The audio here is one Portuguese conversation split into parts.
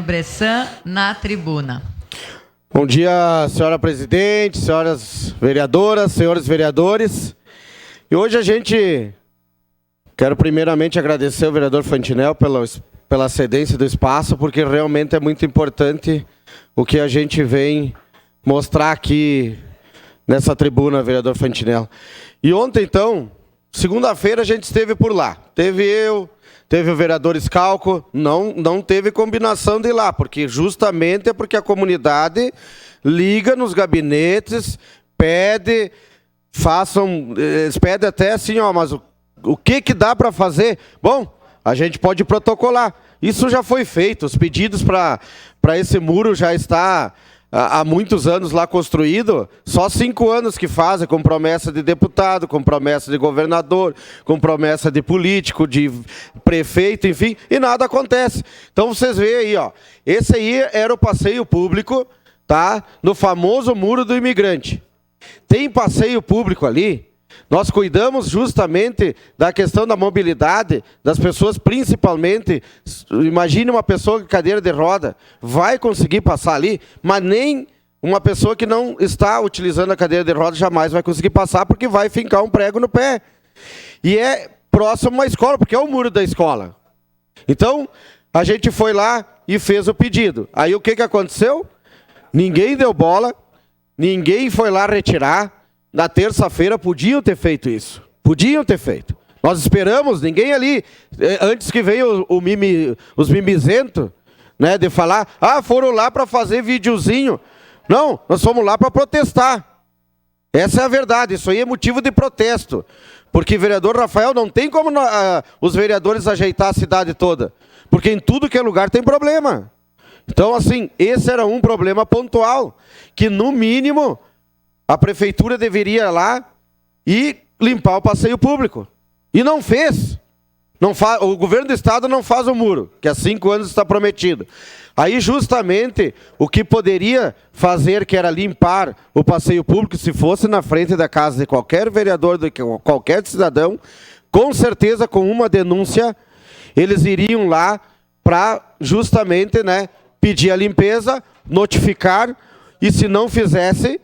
Bressan, na tribuna. Bom dia, senhora presidente, senhoras vereadoras, senhores vereadores. E hoje quero primeiramente agradecer ao vereador Fantinel pela cedência do espaço, porque realmente é muito importante o que a gente vem mostrar aqui nessa tribuna, vereador Fantinel. E ontem, então, segunda-feira, a gente esteve por lá. Teve o vereador Scalco, não teve combinação de ir lá, porque justamente é porque a comunidade liga nos gabinetes, pede até assim, ó, mas o que dá para fazer? Bom, a gente pode protocolar. Isso já foi feito, os pedidos para esse muro já está há muitos anos lá construído, só 5 anos que fazem, com promessa de deputado, com promessa de governador, com promessa de político, de prefeito, enfim, e nada acontece. Então vocês veem aí, ó, esse aí era o passeio público, tá? No famoso Muro do Imigrante. Tem passeio público ali. Nós cuidamos justamente da questão da mobilidade das pessoas, principalmente. Imagine uma pessoa com cadeira de roda, vai conseguir passar ali, mas nem uma pessoa que não está utilizando a cadeira de roda jamais vai conseguir passar, porque vai fincar um prego no pé. E é próximo a uma escola, porque é o muro da escola. Então, a gente foi lá e fez o pedido. Aí o que aconteceu? Ninguém deu bola, ninguém foi lá retirar. Na terça-feira podiam ter feito isso. Podiam ter feito. Nós esperamos, ninguém ali, antes que venha os mimizentos, né, de falar, foram lá para fazer videozinho. Não, nós fomos lá para protestar. Essa é a verdade, isso aí é motivo de protesto. Porque vereador Rafael não tem como os vereadores ajeitar a cidade toda. Porque em tudo que é lugar tem problema. Então, assim, esse era um problema pontual, que no mínimo a prefeitura deveria ir lá e limpar o passeio público. E não fez. O governo do estado não faz o muro, que há 5 anos está prometido. Aí justamente o que poderia fazer, que era limpar o passeio público, se fosse na frente da casa de qualquer vereador, de qualquer cidadão, com certeza com uma denúncia, eles iriam lá para justamente, né, pedir a limpeza, notificar, e se não fizesse,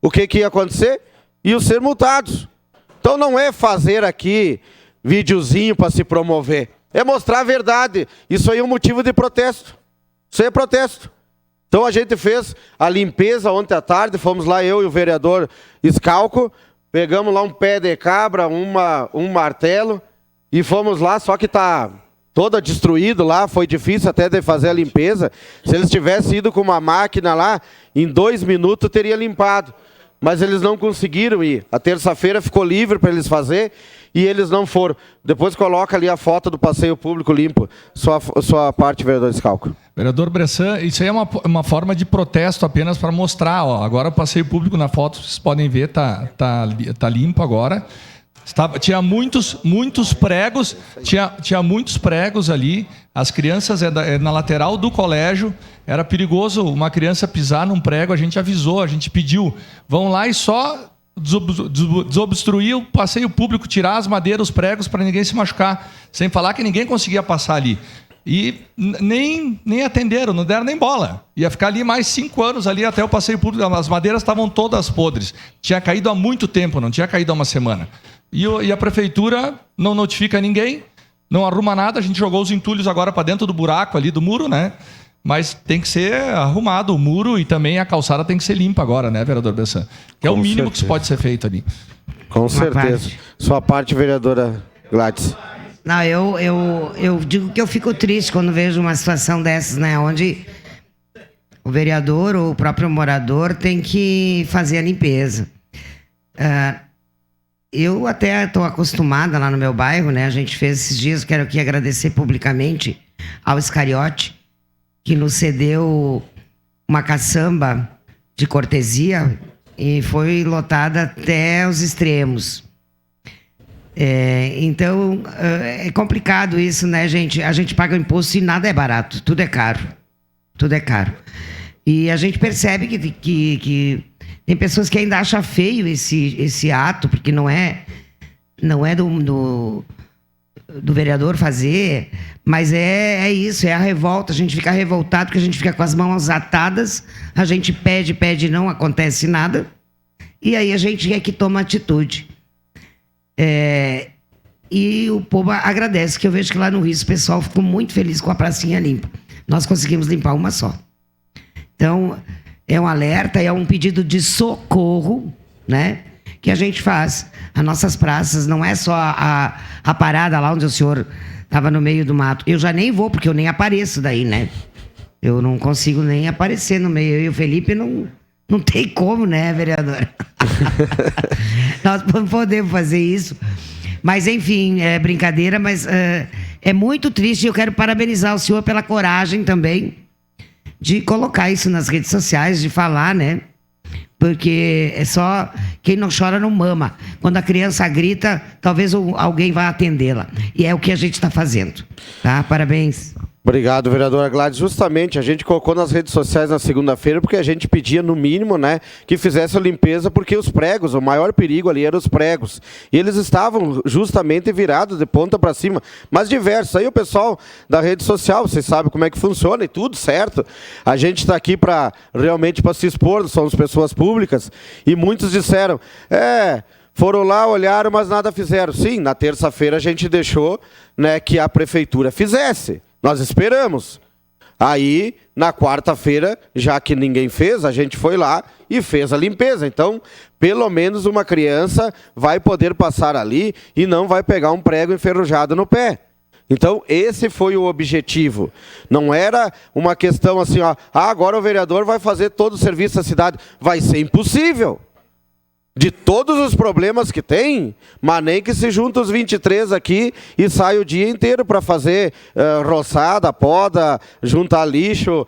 o que ia acontecer? Iam ser multados. Então não é fazer aqui videozinho para se promover. É mostrar a verdade. Isso aí é um motivo de protesto. Isso aí é protesto. Então a gente fez a limpeza ontem à tarde, fomos lá eu e o vereador Scalco, pegamos lá um pé de cabra, um martelo, e fomos lá, só que está todo destruído lá, foi difícil até de fazer a limpeza. Se eles tivessem ido com uma máquina lá, em 2 minutos teria limpado. Mas eles não conseguiram ir. A terça-feira ficou livre para eles fazer e eles não foram. Depois coloca ali a foto do passeio público limpo. Sua parte, vereador Scalco. Vereador Bressan, isso aí é uma forma de protesto apenas para mostrar. Ó, agora o passeio público na foto, vocês podem ver, tá limpo agora. Tinha muitos pregos, tinha muitos pregos ali. As crianças, na lateral do colégio, era perigoso uma criança pisar num prego. A gente avisou, a gente pediu, vão lá e só desobstruir o passeio público, tirar as madeiras, os pregos, para ninguém se machucar. Sem falar que ninguém conseguia passar ali. E nem atenderam, não deram nem bola. Ia ficar ali mais 5 anos ali até o passeio público. As madeiras estavam todas podres. Tinha caído há muito tempo, não tinha caído há uma semana. E a prefeitura não notifica ninguém, não arruma nada. A gente jogou os entulhos agora para dentro do buraco ali do muro, né? Mas tem que ser arrumado o muro e também a calçada tem que ser limpa agora, né, vereador Bressan? Que é o mínimo que pode ser feito ali. Com certeza. Sua parte, vereadora Gladys. Não, eu digo que eu fico triste quando vejo uma situação dessas, né? Onde o vereador ou o próprio morador tem que fazer a limpeza. Eu até estou acostumada lá no meu bairro, né? A gente fez esses dias, quero aqui agradecer publicamente ao Iscariote, que nos cedeu uma caçamba de cortesia e foi lotada até os extremos. Então, é complicado isso, né, gente? A gente paga o imposto e nada é barato, tudo é caro. Tudo é caro. E a gente percebe que tem pessoas que ainda acham feio esse ato, porque não é do vereador fazer, mas é isso, é a revolta. A gente fica revoltado porque a gente fica com as mãos atadas, a gente pede, e não acontece nada, e aí a gente é que toma atitude. E o povo agradece, que eu vejo que lá no Rio o pessoal ficou muito feliz com a pracinha limpa. Nós conseguimos limpar uma só. Então, é um alerta, é um pedido de socorro, né? Que a gente faz. As nossas praças, não é só a parada lá onde o senhor estava no meio do mato. Eu já nem vou, porque eu nem apareço daí, né? Eu não consigo nem aparecer no meio. Eu e o Felipe não tem como, né, vereador? Nós não podemos fazer isso. Mas, enfim, é brincadeira, mas é muito triste. Eu quero parabenizar o senhor pela coragem também de colocar isso nas redes sociais, de falar, né? Porque é só quem não chora não mama. Quando a criança grita, talvez alguém vá atendê-la. E é o que a gente está fazendo. Tá? Parabéns. Obrigado, vereadora Gladys. Justamente, a gente colocou nas redes sociais na segunda-feira porque a gente pedia, no mínimo, né, que fizesse a limpeza, porque os pregos, o maior perigo ali eram os pregos. E eles estavam justamente virados de ponta para cima, mas diversos. Aí o pessoal da rede social, vocês sabem como é que funciona e tudo certo. A gente está aqui realmente para se expor, somos pessoas públicas, e muitos disseram, foram lá, olharam, mas nada fizeram. Sim, na terça-feira a gente deixou, né, que a prefeitura fizesse. Nós esperamos. Aí, na quarta-feira, já que ninguém fez, a gente foi lá e fez a limpeza. Então, pelo menos uma criança vai poder passar ali e não vai pegar um prego enferrujado no pé. Então, esse foi o objetivo. Não era uma questão assim, agora o vereador vai fazer todo o serviço da cidade. Vai ser impossível. De todos os problemas que tem, mas nem que se junta os 23 aqui e sai o dia inteiro para fazer roçada, poda, juntar lixo,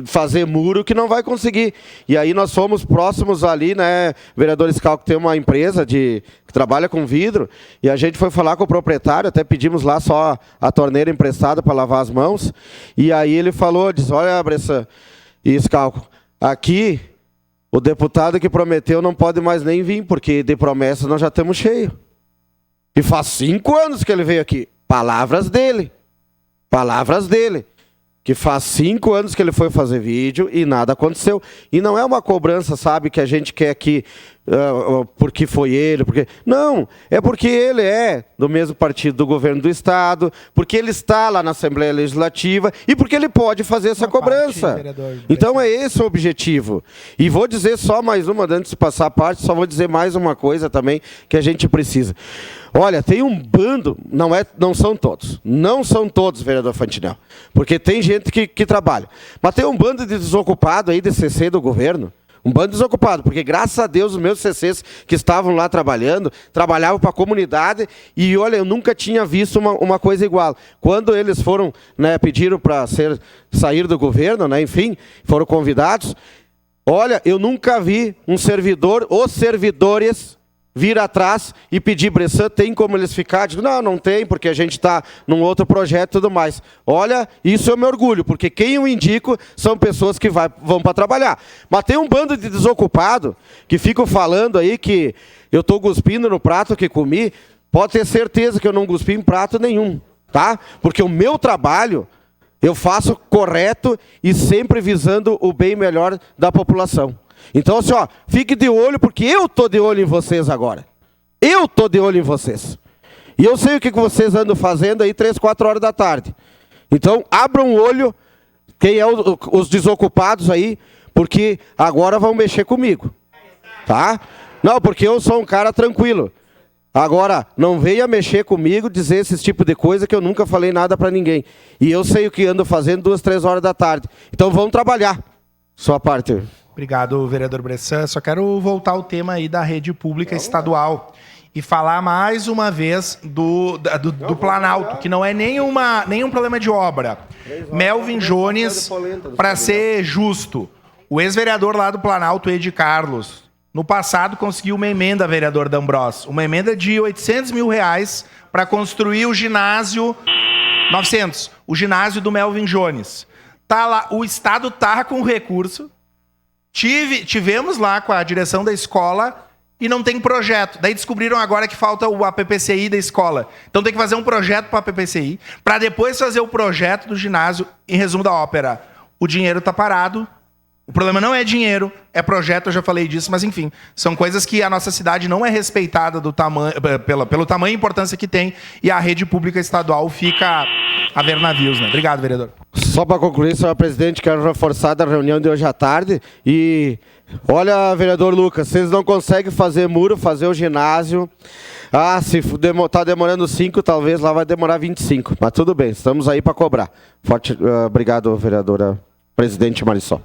fazer muro, que não vai conseguir. E aí nós fomos próximos ali, né, vereador Scalco, que tem uma empresa que trabalha com vidro, e a gente foi falar com o proprietário, até pedimos lá só a torneira emprestada para lavar as mãos, e aí ele falou, disse, olha, Bressan e Scalco, aqui o deputado que prometeu não pode mais nem vir, porque de promessa nós já estamos cheios. E faz 5 anos que ele veio aqui. Palavras dele. Palavras dele. Que faz 5 anos que ele foi fazer vídeo e nada aconteceu. E não é uma cobrança, sabe, que a gente quer aqui porque foi ele. Não, é porque ele é do mesmo partido do governo do Estado, porque ele está lá na Assembleia Legislativa e porque ele pode fazer essa cobrança. Então é esse o objetivo. E vou dizer só mais uma, antes de passar a parte, só vou dizer mais uma coisa também que a gente precisa. Olha, tem um bando, não são todos, vereador Fantinel, porque tem gente que trabalha, mas tem um bando de desocupado aí de CC do governo, um bando desocupado, porque graças a Deus os meus CCs que estavam lá trabalhavam para a comunidade, e olha, eu nunca tinha visto uma coisa igual. Quando eles foram, né, pediram para sair do governo, né, enfim, foram convidados, olha, eu nunca vi um servidor, os servidores vir atrás e pedir, Bressan, tem como eles ficar? Digo, não tem, porque a gente está num outro projeto e tudo mais. Olha, isso eu me orgulho, porque quem eu indico são pessoas que vão para trabalhar. Mas tem um bando de desocupado que ficam falando aí que eu estou cuspindo no prato que comi. Pode ter certeza que eu não cuspi em prato nenhum, tá? Porque o meu trabalho eu faço correto e sempre visando o bem melhor da população. Então, assim, fique de olho, porque eu estou de olho em vocês agora. Eu estou de olho em vocês. E eu sei o que vocês andam fazendo aí 3, 4 horas da tarde. Então, abram o olho, quem é os desocupados aí, porque agora vão mexer comigo. Tá? Não, porque eu sou um cara tranquilo. Agora, não venha mexer comigo, dizer esse tipo de coisa que eu nunca falei nada para ninguém. E eu sei o que ando fazendo 2, 3 horas da tarde. Então, vamos trabalhar. Sua parte. Obrigado, vereador Bressan. Só quero voltar ao tema aí da rede pública estadual e falar mais uma vez do Planalto, que não é nenhum problema de obra. Melvin Jones, para ser justo, o ex-vereador lá do Planalto, Edi Carlos, no passado conseguiu uma emenda, vereador D'Ambrós, uma emenda de R$800 mil para construir o ginásio 900, o ginásio do Melvin Jones. Tá lá, o Estado tá com recurso. Tivemos lá com a direção da escola e não tem projeto. Daí descobriram agora que falta a PPCI da escola. Então tem que fazer um projeto para a PPCI, para depois fazer o projeto do ginásio. Em resumo da ópera, o dinheiro está parado. O problema não é dinheiro, é projeto, eu já falei disso, mas enfim, são coisas que a nossa cidade não é respeitada pelo tamanho e importância que tem, e a rede pública estadual fica a ver navios, né? Obrigado, vereador. Só para concluir, senhor presidente, quero reforçar da reunião de hoje à tarde. E olha, vereador Lucas, vocês não conseguem fazer muro, fazer o ginásio. Ah, se está demorando 5, talvez lá vai demorar 25. Mas tudo bem, estamos aí para cobrar. Obrigado, vereadora presidente Marisol.